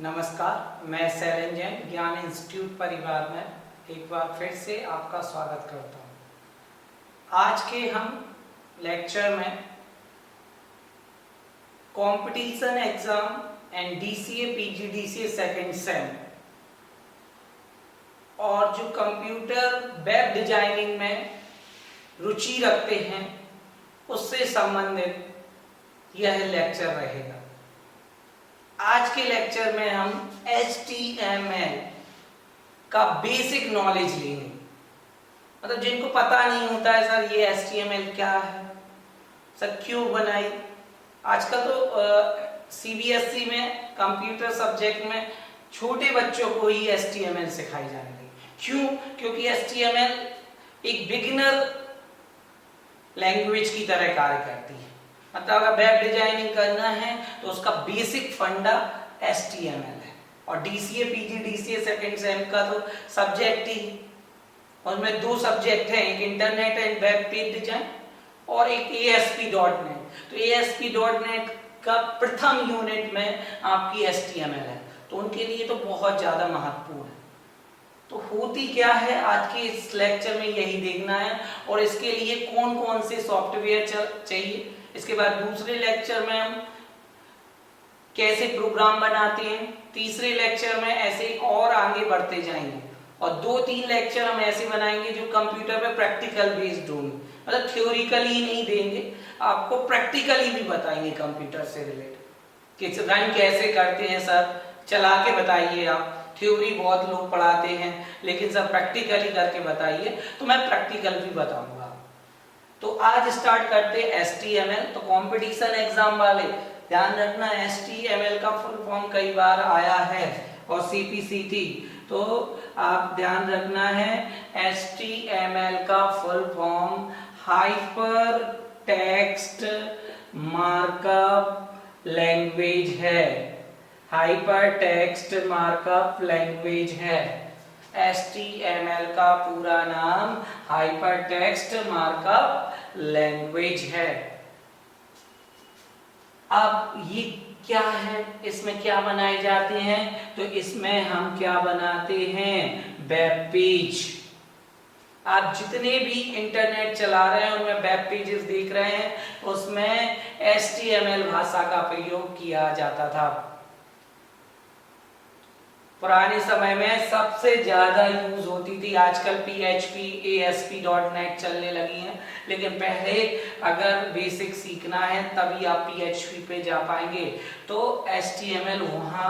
नमस्कार, मैं सैरन जैन ज्ञान इंस्टीट्यूट परिवार में एक बार फिर से आपका स्वागत करता हूँ। आज के हम लेक्चर में competition exam and DCA PGDCA second same और जो कंप्यूटर वेब डिजाइनिंग में रुचि रखते हैं उससे संबंधित यह लेक्चर रहेगा। आज के लेक्चर में हम HTML का बेसिक नॉलेज लेंगे। मतलब जिनको पता नहीं होता है सर ये HTML क्या है, सर क्यों बनाई। आजकल तो CBSE में कंप्यूटर सब्जेक्ट में छोटे बच्चों को ही HTML सिखाई जाने लगी। क्यों? क्योंकि HTML एक बिगिनर लैंग्वेज की तरह कार्य करती है। मतलब अगर वेब डिजाइनिंग करना है तो उसका बेसिक फंडा HTML है। और डीसीए पीजीडीसीए सेकंड सेम का तो सब्जेक्ट ही, और उसमें दो सब्जेक्ट हैं, एक internet and web page design और एक ASP.NET। तो ASP.NET का प्रथम यूनिट में आपकी HTML है, तो उनके लिए तो बहुत ज्यादा महत्वपूर्ण है। तो होती क्या है आज के इस लेक्चर में यही देखना है, और इसके लिए कौन कौन से सॉफ्टवेयर चाहिए। इसके बाद दूसरे लेक्चर में हम कैसे प्रोग्राम बनाते हैं, तीसरे लेक्चर में ऐसे और आगे बढ़ते जाएंगे, और 2-3 लेक्चर हम ऐसे बनाएंगे जो कंप्यूटर पे प्रैक्टिकल बेस्ड होंगे। मतलब थ्योरिकली ही नहीं देंगे, आपको प्रैक्टिकली भी बताएंगे कंप्यूटर से रिलेटेड कि रन कैसे करते हैं। सर चला के बताइए, आप थ्योरी बहुत लोग पढ़ाते हैं लेकिन सर प्रैक्टिकली करके बताइए, तो मैं प्रैक्टिकल भी बताऊंगा। तो आज स्टार्ट करते हैं HTML। तो कंपटीशन एग्जाम वाले ध्यान रखना, HTML का फुल फॉर्म कई बार आया है और CPCT, तो आप ध्यान रखना है HTML का full form hyper text markup language है। हाइपर टेक्स्ट मार्कअप लैंग्वेज है। HTML का पूरा नाम हाइपर टेक्स्ट मार्कअप लैंग्वेज है। अब ये क्या है, इसमें क्या बनाए जाते हैं? तो इसमें हम क्या बनाते हैं? Web page. आप जितने भी इंटरनेट चला रहे हैं उनमें वेब पेजेस देख रहे हैं, उसमें HTML भाषा का प्रयोग किया जाता था। पुराने समय में सबसे ज्यादा यूज होती थी, आजकल PHP ASP.NET चलने लगी हैं, लेकिन पहले अगर बेसिक सीखना है तभी आप PHP पे जा पाएंगे। तो HTML वहां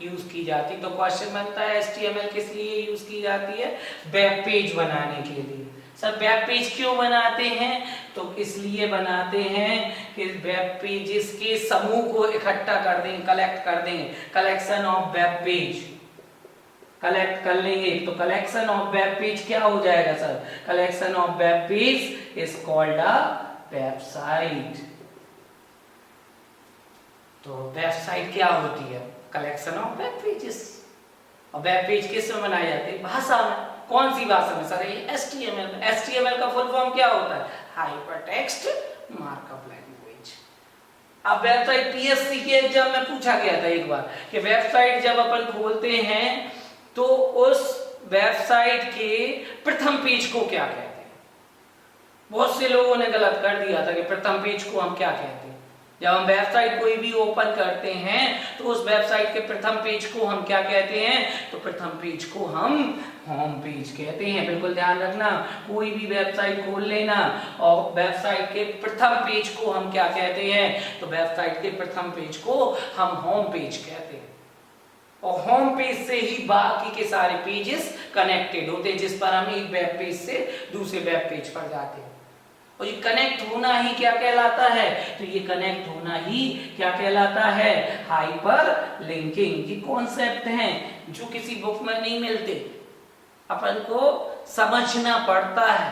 यूज की जाती। तो क्वेश्चन बनता है HTML किस लिए यूज की जाती है? वेब पेज बनाने के लिए। सर वेब पेज क्यों बनाते हैं? तो इसलिए बनाते हैं कि वेब पेजेस के समूह को इकट्ठा कर देंगे, कलेक्ट कर देंगे। Collection of web page collect कर लेंगे, तो कलेक्शन ऑफ वेब पेज क्या हो जाएगा sir? Collection of web page is called a website. तो वेबसाइट क्या होती है? Collection of web pages. और वेब पेज किस में बनाए जाते हैं? भाषा में। कौन सी भाषा में सर? ये HTML में। HTML का फुल फॉर्म क्या होता है? Hyper text markup language. अब वेबसाइट PSC के एग्जाम में पूछा गया था एक बार कि वेबसाइट जब अपन खोलते हैं तो उस वेबसाइट के प्रथम पेज को क्या कहते हैं? बहुत से लोगों ने गलत कर दिया था कि प्रथम पेज को हम क्या कहते हैं। जब हम वेबसाइट कोई भी ओपन करते हैं तो उस वेबसाइट के प्रथम पेज को हम क्या कहते हैं? तो प्रथम पेज को हम होम पेज कहते हैं। बिल्कुल ध्यान रखना, कोई भी वेबसाइट खोल लेना और वेबसाइट के प्रथम पेज को हम क्या कहते हैं? तो वेबसाइट के प्रथम पेज को हम होम पेज कहते हैं। और होम पेज से ही बाकी के सारे पेजेस कनेक्टेड होते हैं, जिस पर हम एक वेब पेज से दूसरे वेब पेज पर जाते हैं। और ये कनेक्ट होना ही क्या कहलाता है? तो ये कनेक्ट होना ही क्या कहलाता है? Hyper linking. ये कॉन्सेप्ट हैं जो किसी बुक में नहीं मिलते, अपन को समझना पड़ता है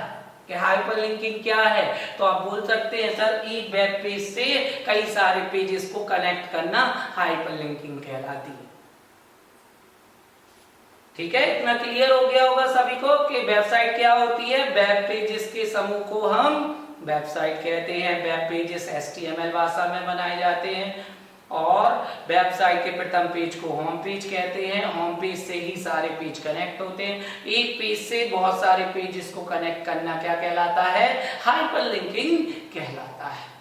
कि हाइपर लिंकिंग क्या है। तो आप बोल सकते हैं सर एक वेब पेज से कई सारे पेजेस को कनेक्ट करना हाइपर लिंकिंग कहलाती है। ठीक है, इतना क्लियर हो गया होगा सभी को कि वेबसाइट क्या होती है? वेब पेजेस के समूह को हम वेबसाइट कहते हैं। वेब पेजेस HTML भाषा में बनाए जाते हैं और वेबसाइट के प्रथम पेज को होम पेज कहते हैं। होम पेज से ही सारे पेज कनेक्ट होते हैं। एक पेज से बहुत सारे पेजेस को कनेक्ट करना क्या कहलाता है? हाइपरलिंकिंग कहलाता है।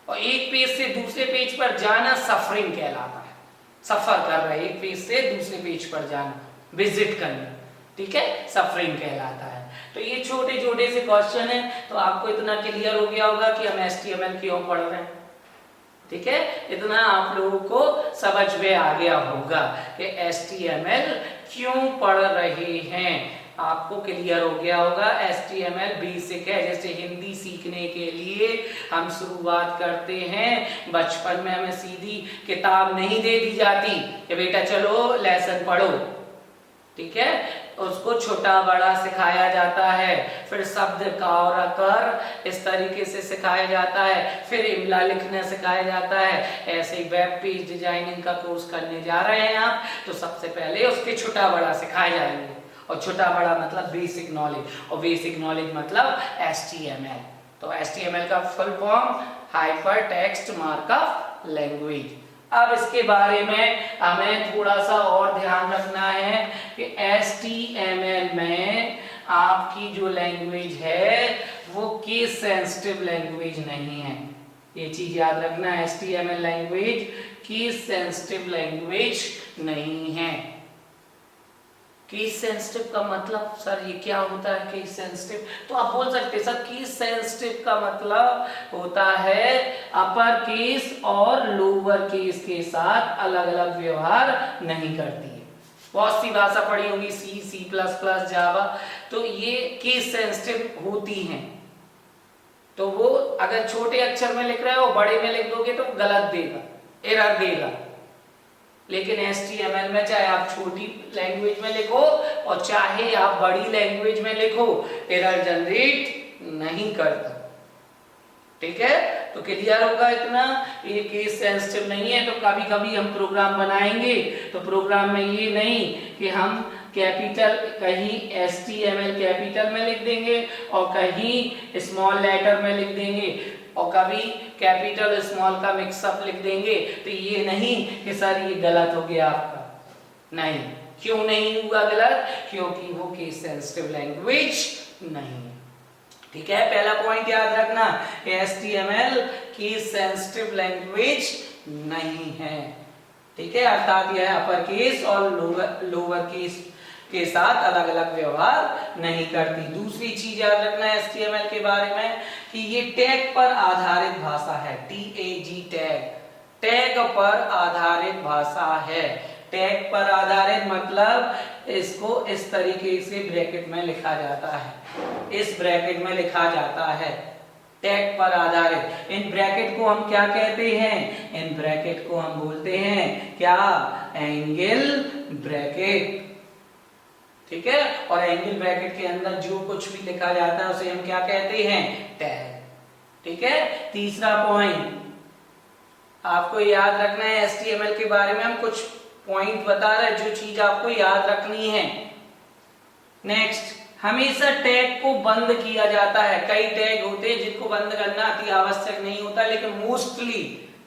और एक पेज से दूसरे पेज पर जाना सफरिंग कहलाता है। सफर कर रहे, एक पेज से दूसरे पेज पर जाना, विजिट करना, ठीक है, सफरिंग कहलाता है। तो ये छोटे छोटे से क्वेश्चन है, तो आपको इतना क्लियर हो गया होगा कि हम HTML क्यों पढ़ रहे हैं, ठीक है। इतना आप लोगों को समझ में आ गया होगा कि HTML क्यों पढ़ रहे हैं, आपको क्लियर हो गया होगा। HTML बेसिक है। जैसे हिंदी सीखने के लिए हम शुरुआत करते हैं, बचपन में हमें सीधी किताब नहीं दे दी जाती कि बेटा चलो लेसन पढ़ो, ठीक है, उसको छोटा बड़ा सिखाया जाता है, फिर शब्द का और आकर इस तरीके से सिखाया जाता है, फिर इमला लिखना सिखाया जाता है। ऐसे ही वेब पेज डिजाइनिंग का कोर्स करने जा रहे हैं आप, तो सबसे पहले उसके छोटा बड़ा सिखाए जाएंगे। और छोटा बड़ा मतलब बेसिक नॉलेज, और बेसिक नॉलेज मतलब HTML। तो HTML का full form hyper text markup language. अब इसके बारे में हमें थोड़ा सा और ध्यान रखना है कि HTML में आपकी जो लैंग्वेज है वो केस सेंसिटिव लैंग्वेज नहीं है। ये चीज याद रखना, HTML language case sensitive language नहीं है। केस सेंसिटिव का मतलब सर ये क्या होता है केस सेंसिटिव? तो आप बोल सकते हैं सर केस सेंसिटिव का मतलब होता है अपर केस और लोअर केस के साथ अलग अलग व्यवहार नहीं करती है। बहुत सी भाषा पढ़ी होगी, C++, जावा, तो ये केस सेंसिटिव होती हैं। तो वो अगर छोटे अक्षर में लिख रहे हो, बड़े में लिख दोगे तो गलत देगा, एरर देगा। लेकिन HTML में चाहे आप छोटी लैंग्वेज में लिखो और चाहे आप बड़ी लैंग्वेज में लिखो, एरर जनरेट नहीं करता, ठीक है। तो क्लियर होगा इतना, ये केस सेंसिटिव नहीं है। तो कभी कभी हम प्रोग्राम बनाएंगे तो प्रोग्राम में ये नहीं कि हम कैपिटल कहीं HTML कैपिटल में लिख देंगे और कहीं स्मॉल लेटर में लिख देंगे और कभी कैपिटल स्मॉल का मिक्सअप लिख देंगे। तो ये नहीं कि सर ये गलत हो गया आपका, नहीं। क्यों नहीं हुआ गलत? क्योंकि वो केस सेंसिटिव लैंग्वेज नहीं है, ठीक है। पहला पॉइंट याद रखना, HTML केस सेंसिटिव लैंग्वेज नहीं है, ठीक है। अर्थात यह अपर केस और लोअर केस के साथ अलग अलग व्यवहार नहीं करती। दूसरी चीज याद रखना है HTML के बारे में कि ये टैग पर आधारित भाषा है। TAG टैग, टैग पर आधारित भाषा है। टैग पर आधारित मतलब इसको इस तरीके से ब्रैकेट में लिखा जाता है, इस ब्रैकेट में लिखा जाता है, टैग पर आधारित। इन ब्रैकेट को हम क्या कहते हैं? इन ब्रैकेट को हम बोलते हैं क्या? एंगल ब्रैकेट, ठीक है। और एंगल ब्रैकेट के अंदर जो कुछ भी लिखा जाता है उसे हम क्या कहते हैं? टैग, ठीक है। तीसरा पॉइंट आपको याद रखना है, HTML के बारे में हम कुछ पॉइंट बता रहे हैं जो चीज आपको याद रखनी है। नेक्स्ट, हमेशा टैग को बंद किया जाता है। कई टैग होते हैं जिनको बंद करना अति आवश्यक नहीं होता, लेकिन मोस्टली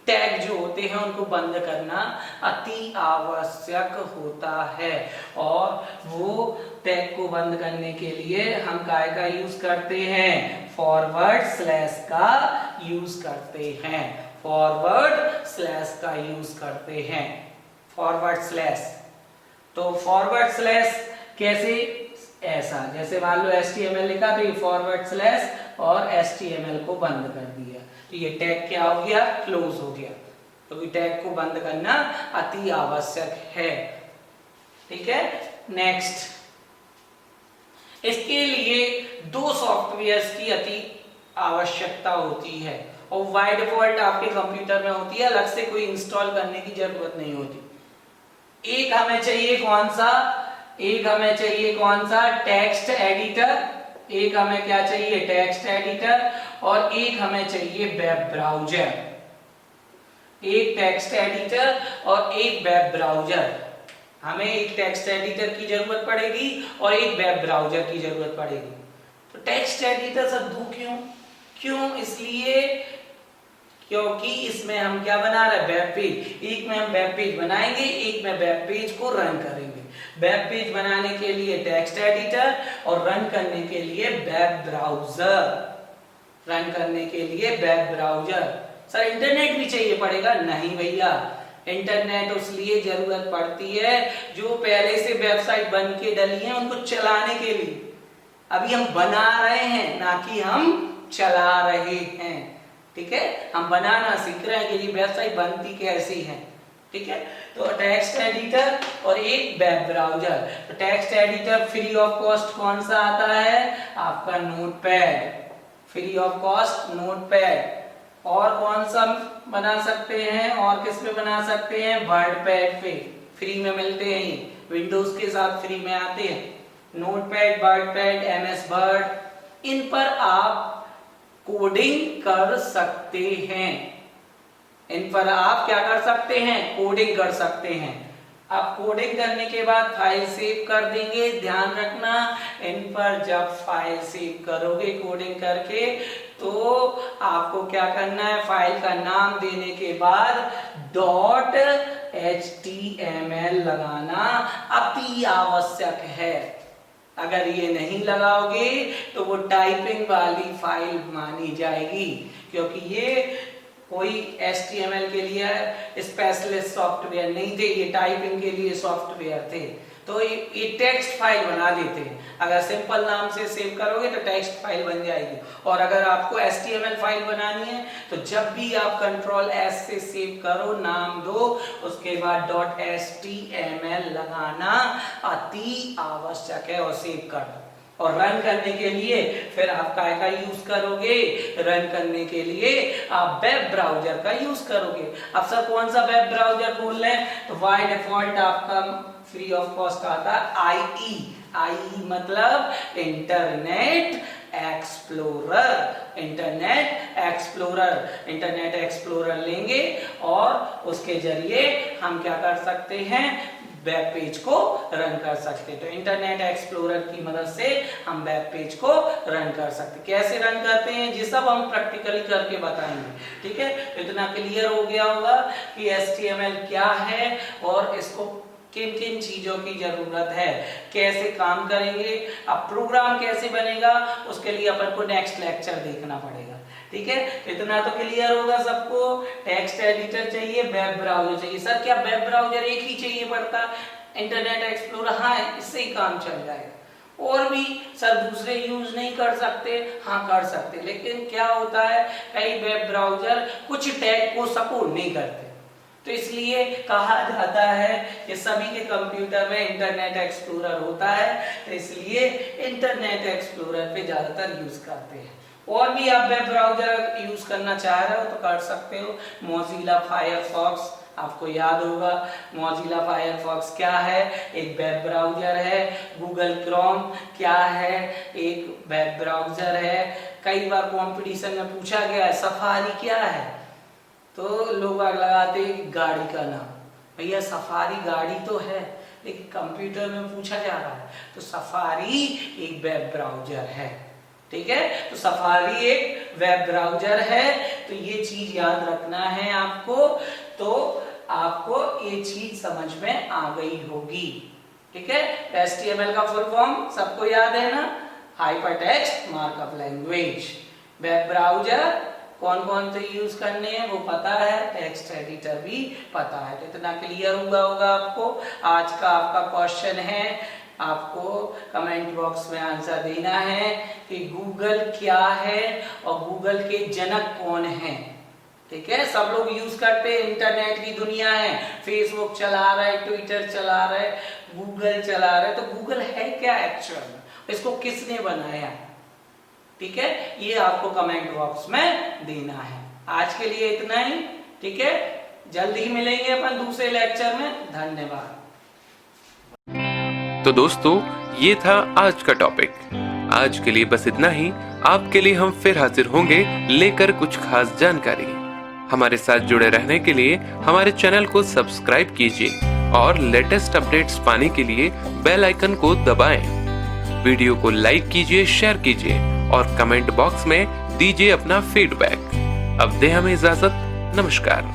टैग जो होते हैं उनको बंद करना अति आवश्यक होता है। और वो टैग को बंद करने के लिए हम काय का यूज करते हैं? फॉरवर्ड स्लैश का यूज करते हैं, फॉरवर्ड स्लैश का यूज करते हैं, फॉरवर्ड स्लैश। तो फॉरवर्ड स्लैश कैसे? ऐसा, जैसे मान लो HTML लिखा तो ये फॉरवर्ड स्लैश और HTML को बंद कर दिया, तो ये टैग क्या हो गया? क्लोज हो गया। तो ये टैग को बंद करना अति आवश्यक है, ठीक है। नेक्स्ट, इसके लिए दो सॉफ्टवेयर्स की अति आवश्यकता होती है और बाय डिफॉल्ट आपके कंप्यूटर में होती है, अलग से कोई इंस्टॉल करने की जरूरत नहीं होती। एक हमें चाहिए कौन सा? एक हमें चाहिए कौन सा? Text editor. एक हमें क्या चाहिए? Text editor. और एक हमें चाहिए वेब ब्राउजर। एक टेक्स्ट एडिटर और एक वेब ब्राउजर। हमें एक टेक्स्ट एडिटर की जरूरत पड़ेगी और एक वेब ब्राउजर की जरूरत पड़ेगी। तो टेक्स्ट एडिटर सब दो क्यों? इसलिए क्योंकि इसमें हम क्या बना रहे हैं, वेब पेज। एक में हम वेब पेज बनाएंगे, एक में वेब पेज को रन करेंगे। वेब पेज बनाने के लिए टेक्स्ट एडिटर और रन करने के लिए वेब ब्राउजर। रन करने के लिए वेब ब्राउजर। सर इंटरनेट भी चाहिए पड़ेगा? नहीं भैया, इंटरनेट उसलिए जरूरत पड़ती है जो पहले से वेबसाइट बन के डली है उनको चलाने के लिए। अभी हम बना रहे हैं, ना कि हम चला रहे हैं। ठीक है, हम बनाना सीख रहे हैं कि ये वेबसाइट बनती कैसी है। ठीक है, तो टेक्स्ट एडिटर और एक वेब ब्राउजर। तो text editor free of cost कौन सा आता है? आपका notepad, free of cost notepad. और कौन सा बना सकते हैं, और किस पे बना सकते हैं? वर्डपैड पे, फ्री में मिलते हैं, विंडोज के साथ फ्री में आते हैं। नोटपैड, वर्डपैड, एमएस वर्ड, इन पर आप कोडिंग कर सकते हैं। इन पर आप क्या कर सकते हैं? कोडिंग कर सकते हैं। आप कोडिंग करने के बाद फाइल सेव कर देंगे। ध्यान रखना, इन पर जब फाइल सेव करोगे कोडिंग करके तो आपको क्या करना है, फाइल का नाम देने के बाद .html लगाना अति आवश्यक है। अगर ये नहीं लगाओगे तो वो टाइपिंग वाली फाइल मानी जाएगी, क्योंकि ये कोई HTML के लिए स्पेशलिस्ट सॉफ्टवेयर नहीं थे, ये टाइपिंग के लिए सॉफ्टवेयर थे। तो ये टेक्स्ट फाइल बना देते हैं। अगर सिंपल नाम से सेव करोगे तो टेक्स्ट फाइल बन जाएगी, और अगर आपको HTML फाइल बनानी है तो जब भी आप Ctrl+S से सेव करो, नाम दो, उसके बाद .html लगाना अति आवश्यक है, और सेव कर दो। और रन करने के लिए फिर आप काय का यूज करोगे? रन करने के लिए आप वेब ब्राउजर का यूज करोगे। अब सर कौन सा वेब ब्राउजर बोल रहे हैं? तो बाय डिफॉल्ट आपका फ्री ऑफ कॉस्ट आता है IE मतलब इंटरनेट एक्सप्लोरर। इंटरनेट एक्सप्लोरर लेंगे और उसके जरिए हम क्या कर सकते हैं, वेब पेज को रन कर सकते हैं। तो इंटरनेट एक्सप्लोरर की मदद से हम वेब पेज को रन कर सकते हैं। कैसे रन करते हैं ये सब हम प्रैक्टिकली करके बताएंगे। ठीक है, तो इतना क्लियर हो गया होगा कि HTML क्या है और इसको किन किन चीजों की जरूरत है, कैसे काम करेंगे, अब प्रोग्राम कैसे बनेगा, उसके लिए अपन को नेक्स्ट लेक्चर देखना पड़ेगा। ठीक है, इतना तो क्लियर होगा सबको। टेक्स्ट एडिटर चाहिए, वेब ब्राउजर चाहिए। सर क्या वेब ब्राउजर एक ही चाहिए पड़ता? इंटरनेट एक्सप्लोरर, हाँ इससे ही काम चल जाएगा। और भी सर दूसरे यूज नहीं कर सकते? हाँ कर सकते, लेकिन क्या होता है कई वेब ब्राउजर कुछ टैग को सपोर्ट नहीं करते, तो इसलिए कहा जाता है कि सभी के कंप्यूटर में इंटरनेट एक्सप्लोरर होता है, तो इसलिए इंटरनेट एक्सप्लोरर पे ज्यादातर यूज करते हैं। और भी आप वेब ब्राउजर यूज करना चाह रहे हो तो कर सकते हो। मोजिला फायरफॉक्स, आपको याद होगा मोजिला फायरफॉक्स क्या है? एक वेब ब्राउजर है। गूगल क्रोम क्या है? एक वेब ब्राउजर है। कई बार कंपटीशन में पूछा गया है सफारी क्या है, तो लोग लगाते गाड़ी का नाम। भैया सफारी गाड़ी तो है, लेकिन कंप्यूटर में पूछा जा रहा है तो सफारी एक वेब ब्राउजर है। ठीक है, तो सफारी एक वेब ब्राउजर है, तो ये चीज याद रखना है आपको। तो आपको ये चीज समझ में आ गई होगी। ठीक है, HTML का फुल फॉर्म सबको याद है ना? Hypertext markup language. Web browser कौन कौन से यूज करने हैं वो पता है, टेक्स्ट एडिटर भी पता है। तो इतना क्लियर हुआ होगा आपको। आज का आपका क्वेश्चन है, आपको कमेंट बॉक्स में आंसर देना है कि गूगल क्या है और गूगल के जनक कौन है। ठीक है, सब लोग यूज करते हैं, इंटरनेट की दुनिया है, फेसबुक चला रहे, ट्विटर चला रहे, गूगल चला रहे, तो गूगल है क्या एक्चुअल में, इसको किसने बनाया? ठीक है, ये आपको कमेंट बॉक्स में देना है। आज के लिए इतना ही। ठीक है, जल्दी ही मिलेंगे अपन दूसरे लेक्चर में। धन्यवाद। तो दोस्तों ये था आज का टॉपिक। आज के लिए बस इतना ही। आपके लिए हम फिर हाजिर होंगे लेकर कुछ खास जानकारी। हमारे साथ जुड़े रहने के लिए हमारे चैनल को सब्सक्राइब कीजिए और लेटेस्ट अपडेट्स पाने के लिए बेल आइकन को दबाएं। वीडियो को लाइक कीजिए, शेयर कीजिए और कमेंट बॉक्स में दीजिए अपना फीडबैक। अब दे हमें इजाजत। नमस्कार।